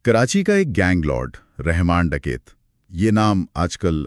कराची का एक gang Lord Rahman डकैत, ये नाम आजकल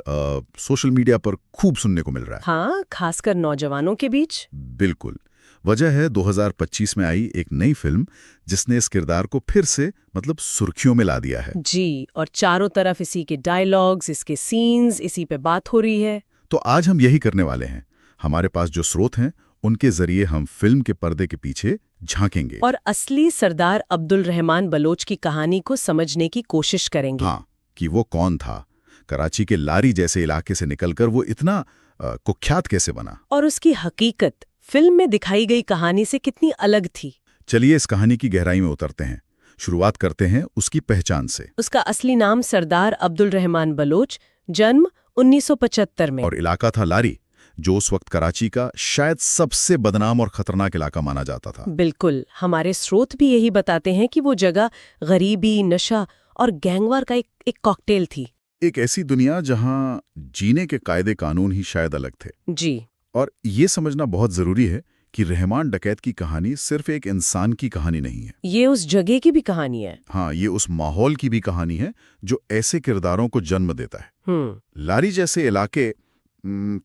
सोशल मीडिया पर खूब सुनने को मिल रहा है। हाँ, खासकर नौजवानों के बीच। बिल्कुल। वजह है 2025 में आई एक नई फिल्म जिसने इस किरदार को फिर से सुर्खियों में ला दिया है। जी, और चारों तरफ इसी के डायलॉग्स, इसके सीन्स, इसी पे बात हो रही है। तो आज हम यही करने वाले हैं। हमारे पास जो स्रोत हैं उनके जरिए हम फिल्म के पर्दे के पीछे झांकेंगे और असली सरदार अब्दुल रहमान बलोच की कहानी को समझने की कोशिश करेंगे। हाँ, कि वो कौन था, कराची के लारी जैसे इलाके से निकलकर वो इतना कुख्यात कैसे बना, और उसकी हकीकत फिल्म में दिखाई गई कहानी से कितनी अलग थी। चलिए इस कहानी की गहराई में उतरते हैं। शुरुआत करते हैं उसकी पहचान से। उसका असली नाम सरदार अब्दुल रहमान बलोच, जन्म 1975 में। और इलाका था लारी, जो उस वक्त कराची का शायद सबसे बदनाम और खतरनाक इलाका माना जाता था। बिल्कुल, हमारे स्रोत भी यही बताते हैं कि वो जगह गरीबी, नशा और गैंगवार का एक कॉकटेल थी। एक ऐसी दुनिया जहां जीने के कायदे कानून ही शायद अलग थे। जी। और ये समझना बहुत जरूरी है कि रहमान डकैत की कहानी सिर्फ एक इंसान की कहानी नहीं है। ये उस जगह की भी कहानी है। हाँ, ये उस माहौल की भी कहानी है जो ऐसे किरदारों को जन्म देता है। लारी जैसे इलाके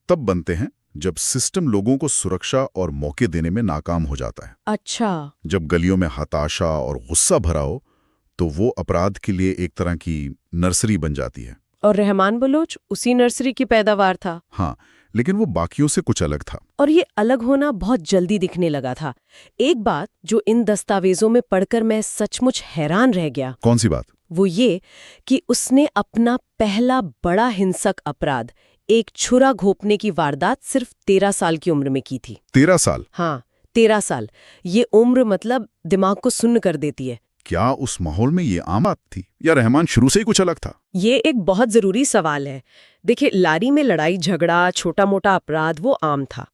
तब बनते हैं जब सिस्टम लोगों को सुरक्षा और मौके देने में नाकाम हो जाता है। अच्छा। जब गलियों में हताशा और गुस्सा भरा हो तो वो अपराध के लिए एक तरह की नर्सरी बन जाती है। और रहमान बलोच उसी नर्सरी की पैदावार था। हाँ, लेकिन वो बाकियों से कुछ अलग था। और ये अलग होना बहुत जल्दी दिखने लगा था। एक बात जो इन दस्तावेजों में पढ़कर मैं सचमुच हैरान रह गया। कौन सी बात? वो ये कि उसने अपना पहला बड़ा हिंसक अपराध, एक छुरा घोंपने की वारदात, सिर्फ 13 साल की उम्र में की थी। 13 साल? हाँ, 13 साल। ये उम्र दिमाग को सुन्न कर देती है। क्या उस माहौल में ये आम बात थी या रहमान शुरू से ही कुछ अलग था? ये एक बहुत जरूरी सवाल है। देखिए, लारी में लड़ाई झगड़ा, छोटा मोटा अपराध वो आम था।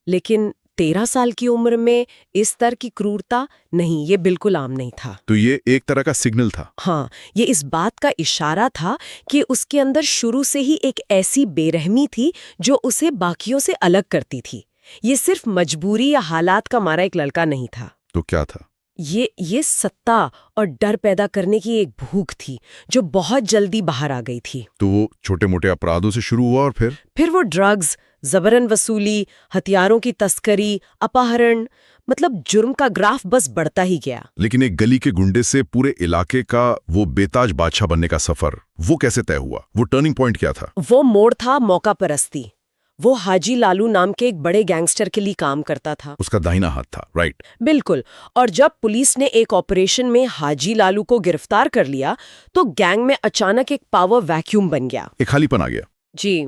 लेकिन 13 साल की उम्र में इस स्तर की क्रूरता, नहीं, ये बिल्कुल आम नहीं था। तो ये एक तरह का सिग्नल था। हाँ, ये इस बात का इशारा था कि उसके अंदर शुरू से ही एक ऐसी बेरहमी थी जो उसे बाकियों से अलग करती थी। ये सिर्फ मजबूरी या हालात का मारा एक लड़का नहीं था। तो क्या था? ये सत्ता और डर पैदा करने की एक भूख थी जो बहुत जल्दी बाहर आ गई थी। तो वो छोटे मोटे अपराधों से शुरू हुआ और फिर वो ड्रग्स, जबरन वसूली, हथियारों की तस्करी, अपहरण, जुर्म का ग्राफ बस बढ़ता ही गया। लेकिन एक गली के गुंडे से पूरे इलाके का वो बेताज बादशाह बनने का सफर, वो कैसे तय हुआ? वो टर्निंग पॉइंट क्या था? वो मोड़ था मौका परस्ती। वो हाजी लालू नाम के एक बड़े गैंगस्टर के लिए काम करता था। उसका दाहिना हाथ था, राइट? बिल्कुल। और जब पुलिस ने एक ऑपरेशन में हाजी लालू को गिरफ्तार कर लिया तो गैंग में अचानक एक पावर वैक्यूम बन गया। एक खालीपन आ गया। जी।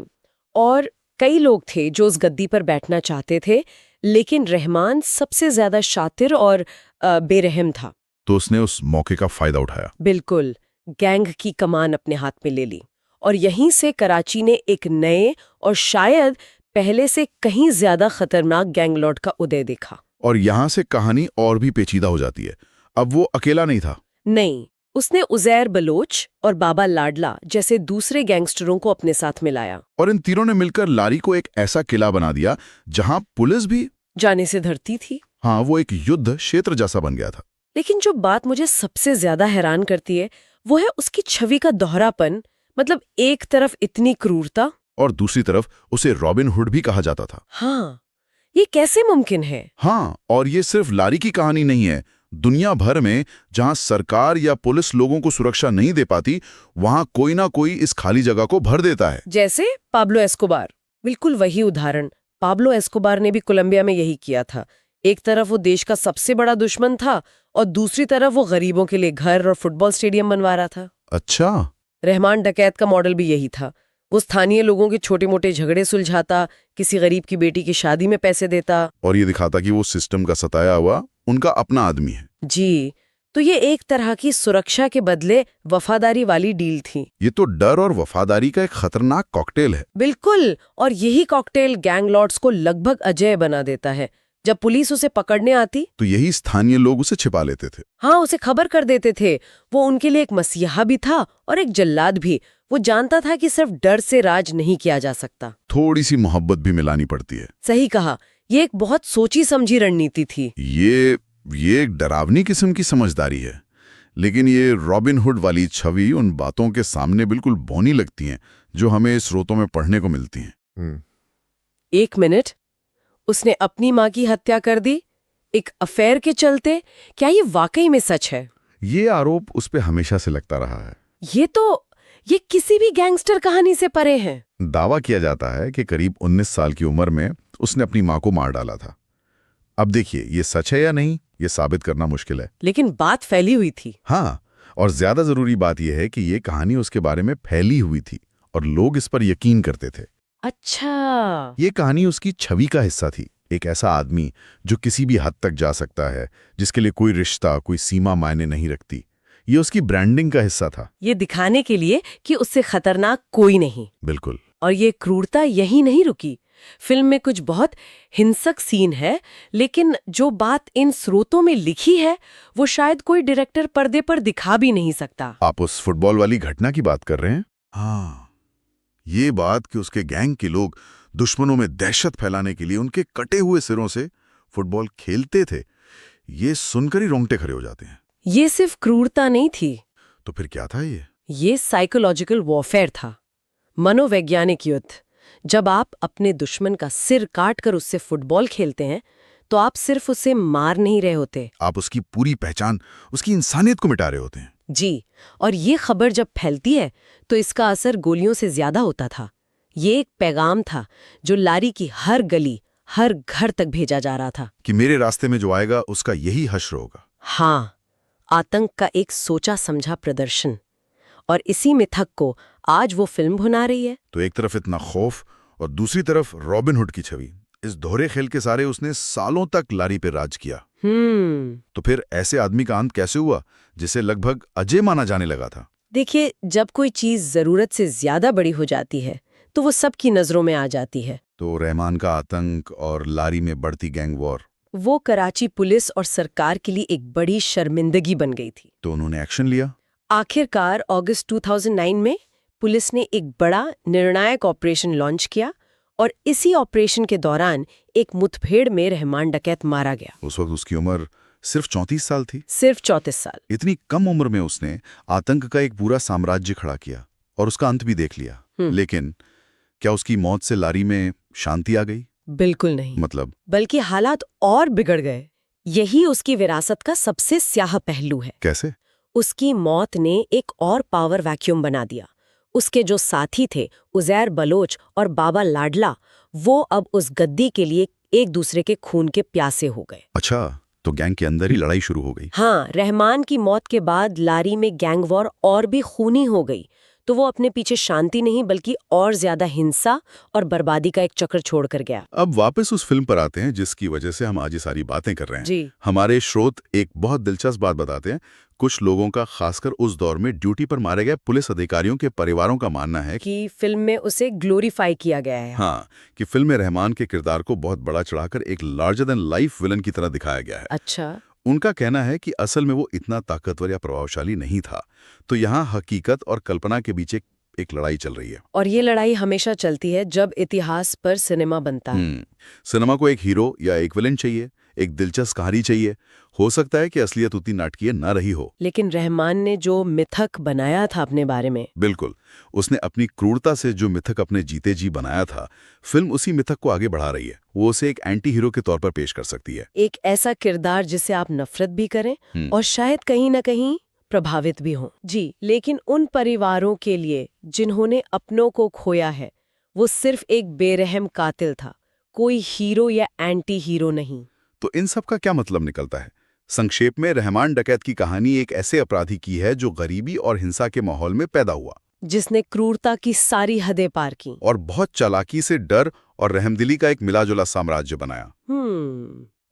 और कई लोग थे जो उस गद्दी पर बैठना चाहते थे, लेकिन रहमान सबसे ज्यादा शातिर और बेरहम था। तो उसने उस मौके का फायदा उठाया। बिल्कुल, गैंग की कमान अपने हाथ में ले ली और यहीं से कराची ने एक नए और शायद पहले से कहीं ज्यादा खतरनाक गैंगलॉर्ड का उदय देखा। और यहाँ से कहानी और भी पेचीदा हो जाती है। अब वो अकेला नहीं था। नहीं, उसने उजैर बलोच और बाबा लाडला जैसे दूसरे गैंगस्टरों को अपने साथ मिलाया। और इन तीनों ने मिलकर लारी को एक ऐसा किला बना दिया जहां पुलिस भी जाने से डरती थी। हाँ, वो एक युद्ध क्षेत्र जैसा बन गया था। लेकिन जो बात मुझे सबसे ज्यादा हैरान करती है वो है उसकी छवि का दोहरापन। एक तरफ इतनी क्रूरता और दूसरी तरफ उसे रॉबिन हुड भी कहा जाता था। हाँ, ये कैसे मुमकिन है? हाँ, और ये सिर्फ लारी की कहानी नहीं है। दुनिया भर में जहां सरकार या पुलिस लोगों को सुरक्षा नहीं दे पाती, वहां कोई ना कोई इस खाली जगह को भर देता है। जैसे पाब्लो एस्कोबार। बिल्कुल वही उदाहरण। पाब्लो एस्कोबार ने भी कोलंबिया में यही किया था। एक तरफ वो देश का सबसे बड़ा दुश्मन था और दूसरी तरफ वो गरीबों के लिए घर और फुटबॉल स्टेडियम बनवा रहा था। अच्छा। रहमान डकैत का मॉडल भी यही था। वो स्थानीय लोगों के छोटे मोटे झगड़े सुलझाता, किसी गरीब की बेटी की शादी में पैसे देता और ये दिखाता कि वो सिस्टम का सताया हुआ उनका अपना आदमी है। जी। तो ये एक तरह की सुरक्षा के बदले वफादारी वाली डील थी। ये तो डर और वफादारी का एक खतरनाक कॉकटेल है। बिल्कुल। और यही कॉकटेल गैंगलॉर्ड्स को लगभग अजेय बना देता है। जब पुलिस उसे पकड़ने आती तो यही स्थानीय लोग उसे छिपा लेते थे। हाँ, उसे खबर कर देते थे। वो उनके लिए एक मसीहा भी था और एक जल्लाद भी। वो जानता था कि सिर्फ डर से राज नहीं किया जा सकता, थोड़ी सी मोहब्बत भी मिलानी पड़ती है। सही कहा। ये एक बहुत सोची समझी रणनीति थी। ये एक डरावनी किस्म की समझदारी है। लेकिन ये रॉबिन हुड वाली छवि उन बातों के सामने बिल्कुल बौनी लगती हैं जो हमें स्रोतों में पढ़ने को मिलती हैं। एक मिनट, उसने अपनी माँ की हत्या कर दी एक अफेयर के चलते? क्या ये वाकई में सच है? ये आरोप उस पे हमेशा से लगता रहा है। ये किसी भी गैंगस्टर कहानी से परे है। दावा किया जाता है कि करीब 19 साल की उम्र में उसने अपनी मां को मार डाला था। अब देखिए, ये सच है या नहीं, ये साबित करना मुश्किल है। लेकिन बात फैली हुई थी। हाँ, और ज्यादा जरूरी बात यह है कि ये कहानी उसके बारे में फैली हुई थी और लोग इस पर यकीन करते थे। अच्छा, ये कहानी उसकी छवि का हिस्सा थी। एक ऐसा आदमी जो किसी भी हद तक जा सकता है, जिसके लिए कोई रिश्ता, कोई सीमा मायने नहीं रखती। ये उसकी ब्रांडिंग का हिस्सा था। ये दिखाने के लिए कि उससे खतरनाक कोई नहीं। बिल्कुल। और ये क्रूरता यही नहीं रुकी। फिल्म में कुछ बहुत हिंसक सीन है, लेकिन जो बात इन स्रोतों में लिखी है वो शायद कोई डायरेक्टर पर्दे पर दिखा भी नहीं सकता। आप उस फुटबॉल वाली घटना की बात कर रहे हैं? हाँ, ये बात कि उसके गैंग के लोग दुश्मनों में दहशत फैलाने के लिए उनके कटे हुए सिरों से फुटबॉल खेलते थे, ये सुनकर ही रोंगटे खड़े हो जाते हैं। ये सिर्फ क्रूरता नहीं थी। तो फिर क्या था ये? ये साइकोलॉजिकल वॉरफेयर था, मनोवैज्ञानिक युद्ध। जब आप अपने दुश्मन का सिर काटकर उससे फुटबॉल खेलते हैं तो आप सिर्फ उसे मार नहीं रहे होते, आप उसकी पूरी पहचान, उसकी इंसानियत को मिटा रहे होते हैं। जी। और ये खबर जब फैलती है तो इसका असर गोलियों से ज्यादा होता था। ये एक पैगाम था जो लारी की हर गली, हर घर तक भेजा जा रहा था कि मेरे रास्ते में जो आएगा उसका यही हश्र होगा। हाँ, आतंक का एक सोचा समझा प्रदर्शन। और इसी मिथक को आज वो फिल्म भुना रही है। तो एक तरफ इतना खौफ और दूसरी तरफ रॉबिन हुड की छवि। इस दोहरे खेल के सारे उसने सालों तक लारी पे राज किया। तो फिर ऐसे आदमी का अंत कैसे हुआ जिसे लगभग अजय माना जाने लगा था? देखिए, जब कोई चीज जरूरत से ज्यादा बड़ी हो जाती है तो वो सबकी नजरों में आ जाती है। तो रहमान का आतंक और लारी में बढ़ती गैंग वॉर, वो कराची पुलिस और सरकार के लिए एक बड़ी शर्मिंदगी बन गई थी। तो उन्होंने एक्शन लिया। आखिरकार अगस्त 2009 में पुलिस ने एक बड़ा निर्णायक ऑपरेशन लॉन्च किया और इसी ऑपरेशन के दौरान एक मुठभेड़ में रहमान डकैत मारा गया। उस वक्त उसकी उम्र सिर्फ 34 साल थी। सिर्फ 34 साल। इतनी कम उम्र में उसने आतंक का एक पूरा साम्राज्य खड़ा किया और उसका अंत भी देख लिया। लेकिन क्या उसकी मौत से लारी में शांति आ गई? बिल्कुल नहीं। मतलब? बल्कि हालात और बिगड़ गए। यही उसकी विरासत का सबसे स्याह पहलू है। कैसे? उसकी मौत ने एक और पावर वैक्यूम बना दिया। उसके जो साथी थे, उजैर बलोच और बाबा लाडला, वो अब उस गद्दी के लिए एक दूसरे के खून के प्यासे हो गए। अच्छा, तो गैंग के अंदर ही लड़ाई शुरू हो गई। हाँ, रहमान की मौत के बाद लारी में गैंग वॉर और भी खूनी हो गई। तो वो अपने पीछे शांति नहीं बल्कि और ज्यादा हिंसा और बर्बादी का एक चक्र छोड़ कर गया। अब वापस उस फिल्म पर आते हैं जिसकी वजह से हम आज ये सारी बातें कर रहे हैं। जी। हमारे श्रोत एक बहुत दिलचस्प बात बताते हैं। कुछ लोगों का, खासकर उस दौर में ड्यूटी पर मारे गए पुलिस अधिकारियों के परिवारों का मानना है कि फिल्म में उसे ग्लोरीफाई किया गया है। हाँ, कि फिल्म में रहमान के किरदार को बहुत बड़ा चढ़ाकर एक लार्जर देन लाइफ विलन की तरह दिखाया गया है। अच्छा। उनका कहना है कि असल में वो इतना ताकतवर या प्रभावशाली नहीं था। तो यहाँ हकीकत और कल्पना के बीच एक लड़ाई चल रही है। और ये लड़ाई हमेशा चलती है जब इतिहास पर सिनेमा बनता है। सिनेमा को एक हीरो या एक विलन चाहिए, एक दिलचस्प कहानी चाहिए। हो सकता है कि असलियत उतनी नाटकीय न रही हो। लेकिन रहमान ने जो मिथक बनाया था अपने बारे में, बिल्कुल, उसने अपनी क्रूरता से जो मिथक अपने जीते जी बनाया था, फिल्म उसी मिथक को आगे बढ़ा रही है। वो उसे एक एंटी हीरो के तौर पर पेश कर सकती है। एक ऐसा किरदार जिसे आप नफरत भी करें और शायद कहीं ना कहीं प्रभावित भी हों। जी, लेकिन उन परिवारों के लिए जिन्होंने अपनों को खोया है, वो सिर्फ एक बेरहम कातिल था, कोई हीरो या एंटी हीरो नहीं। तो इन सब का क्या मतलब निकलता है? संक्षेप में, रहमान डकैत की कहानी एक ऐसे अपराधी की है जो गरीबी और हिंसा के माहौल में पैदा हुआ, जिसने क्रूरता की सारी हदें पार की और बहुत चालाकी से डर और रहमदिली का एक मिलाजुला साम्राज्य बनाया।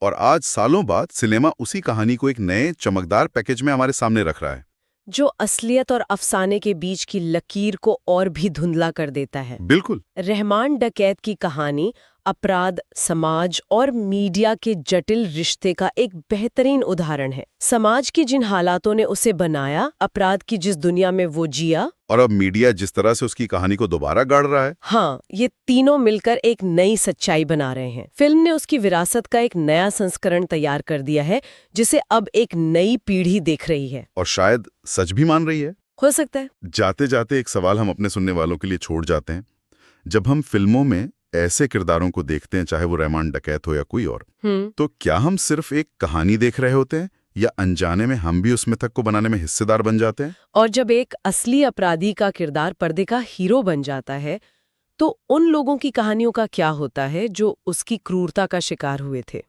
और आज सालों बाद सिनेमा उसी कहानी को एक नए चमकदार पैकेज में हमारे सामने रख रहा है, जो असलियत और अफसाने के बीच की लकीर को और भी धुंधला कर देता है। बिल्कुल। रहमान डकैत की कहानी अपराध, समाज और मीडिया के जटिल रिश्ते का एक बेहतरीन उदाहरण है। समाज की जिन हालातों ने उसे बनाया, अपराध की जिस दुनिया में वो जिया, और अब मीडिया जिस तरह से उसकी कहानी को दोबारा गाड़ रहा है। हाँ, ये तीनों मिलकर एक नई सच्चाई बना रहे हैं। फिल्म ने उसकी विरासत का एक नया संस्करण तैयार कर दिया है, जिसे अब एक नई पीढ़ी देख रही है। और शायद सच भी मान रही है। हो सकता है। जाते जाते एक सवाल हम अपने सुनने वालों के लिए छोड़ जाते हैं। जब हम फिल्मों में ऐसे किरदारों को देखते हैं, चाहे वो रहमान डकैत हो या कोई और, तो क्या हम सिर्फ एक कहानी देख रहे होते हैं या अनजाने में हम भी उस मिथक को बनाने में हिस्सेदार बन जाते हैं? और जब एक असली अपराधी का किरदार पर्दे का हीरो बन जाता है, तो उन लोगों की कहानियों का क्या होता है जो उसकी क्रूरता का शिकार हुए थे?